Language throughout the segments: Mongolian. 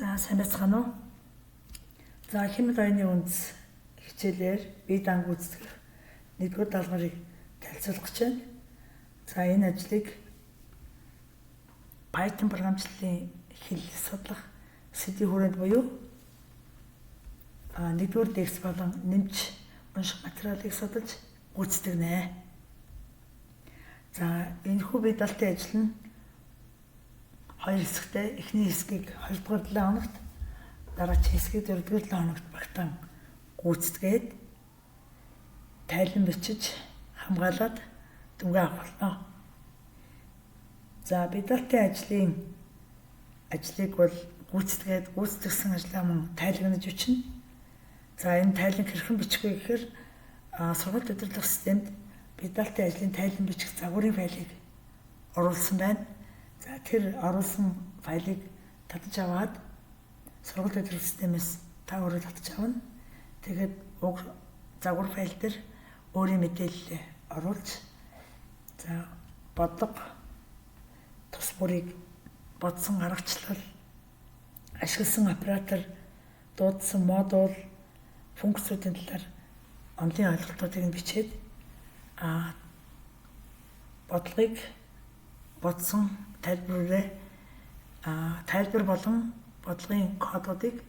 За сайн байцгаана уу? За хэмэд оюуны үндэс хичээлээр бие дан гүйцэтгэх нэгдүгээр даалгаврыг танилцуулах гэж байна. За энэ ажлыг Python програмчлалын хэллэг судлах сэдвийн хүрээнд буюу нэгдүгээр текст болон нэмж унших материалыг судалж гүйцэтгэнэ. За энэхүү бие даалтын ажил нь хоёр хэсэгтэй. Эхний хэсгийг 2 дугаар 7 хоногт, дараагийн хэсгийг 4 дугаар 7 хоногт багтаан гүйцэтгээд тайлан бичиж хамгаалаад дүнгээ авах болно. За бие даалтын ажлыг бол гүйцэтгсэн ажлаа мөн тайлагнаж бичнэ. За энэ тайлан хэрхэн бичих вэ гэхээр сургалт удирдах системд бие даалтын ажлын тайлан бичих загварын файлыг оруулсан байна. За тэр оруулсан файлыг татаж аваад сургалт удирдах системээс та өөрөө татаж авна. Тэгээд уг загвар файл дээр өөрийн мэдээлэлээ оруулж за бодлого, тус бүрийг бодсон аргачлал, ашигласан оператор, дуудсан модуль, функцүүдийн талаар онлын ойлголтуудыг нь бичээд бодлогыг бодсон тайлбар болон бодлогын кодуудыг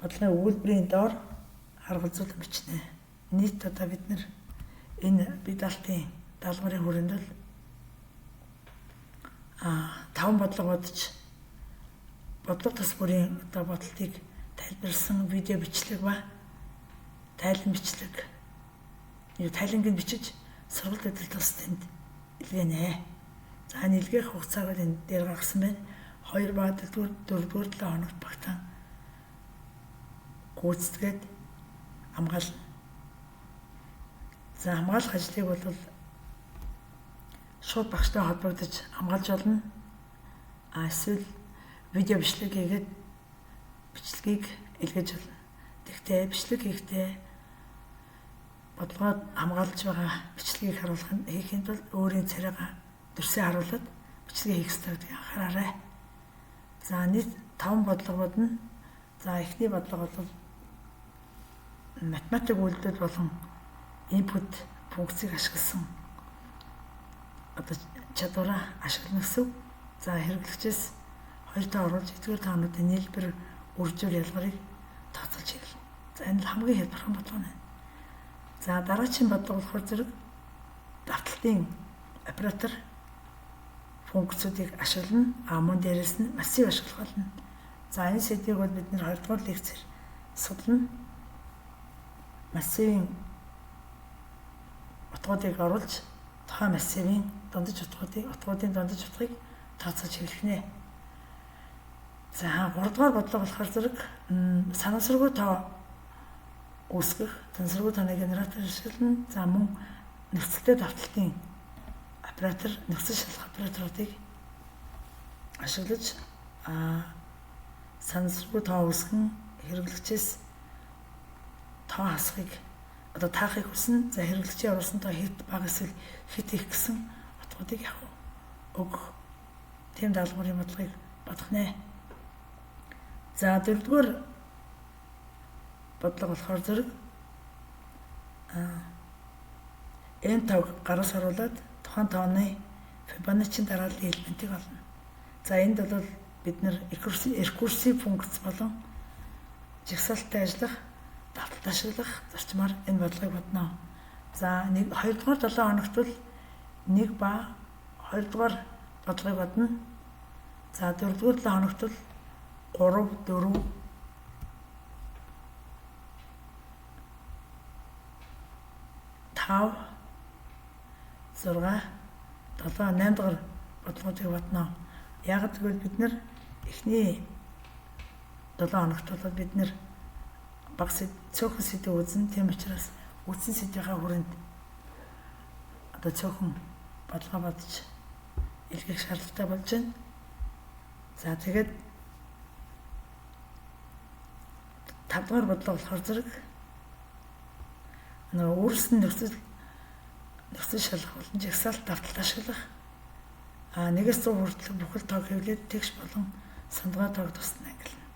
бодлогын өгүүлбэрийн доор харгалзуулан бичнэ. Нийт одоо бид нэр энэ бие даалтын даалгаврын хүрээнд бол 5 бодлого бодож бодлого тус бүрийн одоо бодлтыг тайлбарласан видео бичлэг ба тайлан бичлэг тайлангийг бичиж сургалт удирдах системд илгээнэ. За нэлгээх хугацааг энэ дээр гаргасан байна. 2 ба 4 дугаар 7 хоногт багтаан гүйцэтгээд хамгаална. За хамгаалах ажлыг бол шууд багштай холбогдож хамгаалж болно. Эсвэл видео бичлэг хийгээд бичлэгийг илгээж болно. Тэгвэл бичлэг хийхдээ бодлогоо хамгаалж байгаа бичлэгийг хийхэд бол өөрийн царайгаа дүрсээ харуулад бичлэгээ хийх ёстой гэдгийг анхаараарай. За нийт 5 бодлого бодно. За эхний бодлого бол математик үйлдэл болон input функцийг ашигласан одоо чадвараа ашиглана гэсэн. За хэрэглэгчээс 2 та оруулж эдгээр таануудын нийлбэр үржүүл ялгарыг тооцоолж хэлнэ. За энэ хамгийн хялбархан бодлого нь. За дараагийн бодлого болохоор зэрэг давталтын оператор функцүүдийг ашиглана. Мөн дээрээс нь массив ашиглах болно. За энэ сэдвийг бол бид нэр 2 дугаар лекцээр судлана. Массивын утгуудыг оруулж тухайн массивын утгуудын дундаж утгыг тооцоолж хэлнэ. За 3 дугаар бодлого болохоор зэрэг санамсаргүй тоо үүсгэх, тансаргүй тооны генератор ашиглана. За мөн нөхцөлтэй давталтын оператор, нөхцөл шалгах операторуудыг ашиглаж санамсаргүй тоо үүсгэн хэрэглэгчээс тоо хасахыг одоо таахыг хүснэ. За хэрэглэгчийн оруулсан тоо хэд бага эсвэл хэд их гэсэн утгуудыг өгөх тийм даалгаврын бодлогыг бодох нэ. За 4 дугаар бодлого болохоор зэрэг энэ тоог гараас харуулад тухайн тооны Fibonacci дарааллын элементийг олно. За энд бол бид нэр рекурсив функц болон жагсаалттай ажиллах, давталт ашиглах зарчмаар энэ бодлогыг бодно. За 2 дугаар 7 хоногт бол 1 ба 2 дугаар бодлогыг бодно. За 4 дугаар 7 хоногт бол 3, 4, 5, 6, 7, 8 дугаар бодлогыг бодно. Яг гэвэл бид нэр эхний 7 хоногт бол бид нэр багс цөөхөн сэдв үзэн, тийм учраас үзсэн сэдвийнхаа хүрээнд одоо цөөхөн бодлого бодож илгээх шаардлагатай болж байна. За тэгээд 5 дугаар бодлого болохоор зэрэг өөрснөө нөхцөл шалгах болон жагсаалт давталт ашиглах 1-100 хүртэл бүхэл тоог хэвлээд тэгш болон сандгаа тогтсон ангилна.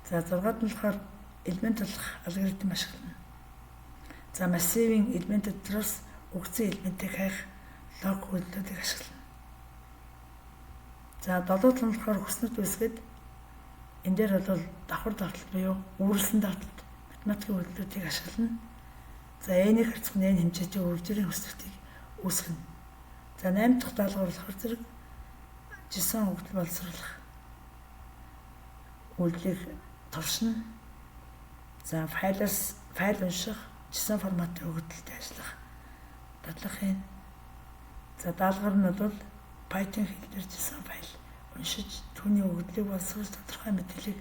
За 6-д нь болохоор элемент болох алгоритм ашиглана. За массивын элемент дотроос өгсөн элементийг хайх лог хөлтүүдийг ашиглана. За 7-д нь болохоор хүснэгт үүсгээд энэ дээр бол давхар давтал буюу үүрлсэн давталт математикийн хөлтүүдийг ашиглана. За n-ийг харьцах нь n хэмжээтэй өвдөрийн хүснэгтийг үүсгэнэ. За 8 дахь даалгавар болохоор зэрэг жисэн хөгжил боловсруулах үйлдэлийг туршина. За файл унших, жисэн форматын хөгжилтэй ажиллах дадлахын. За даалгавар нь бол Python хэлээр жисэн файл уншиж түүний хөгжлийг боловсруулж тодорхой мэдээллийг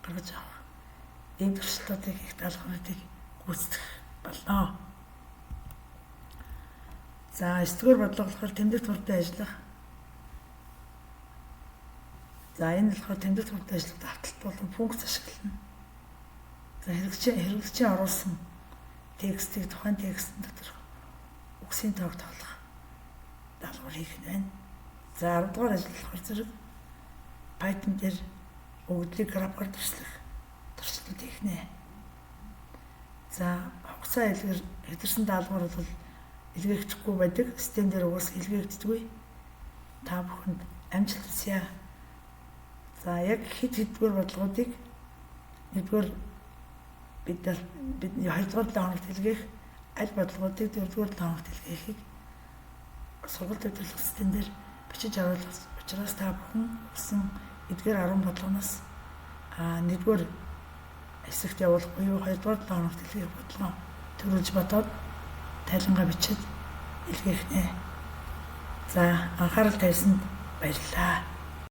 гаргаж авах. Ийм туршилтуудыг их даалгавруудыг гүйцэтгэх болно. За 9-р бодлого болохоор тэмдэгт хурдан ажиллах. За энэ болохоор тэмдэгт хурдан ажиллах давталт болон функц ашиглана. За хэрэглэгчийн оруулсан текстийг тухайн текстэн дотор үгсийн тоог тоглох даалгавар хийх нь байна. За 10-р ажил болохоор зэрэг Python дээр өгөгдлийг графикаар туршлууд хийх нэ. За хугацаа илэрсэн даалгавар бол илгээгдэхгүй байдаг. Систем дээр уус илгээгддэггүй. Та бүхэнд амжилт хүсье. За яг хэд-хэдгээр бодлогуудыг нэгдүгээр бид 2-р хоногт илгээх, аль бодлогуудыг 4-р хоногт илгээхийг сургалт хөтөлбөр систем дээр бичиж оруулах учраас та бүхэн гэсэн эдгээр 10 бодлогоноос 1-р хэсэгт явуулах буюу 2-р хоногт илгээх бодлого төрүүлж бодоод тайлангаа бичиж илгээх нэ. За анхаарал тавьсанд баярлалаа.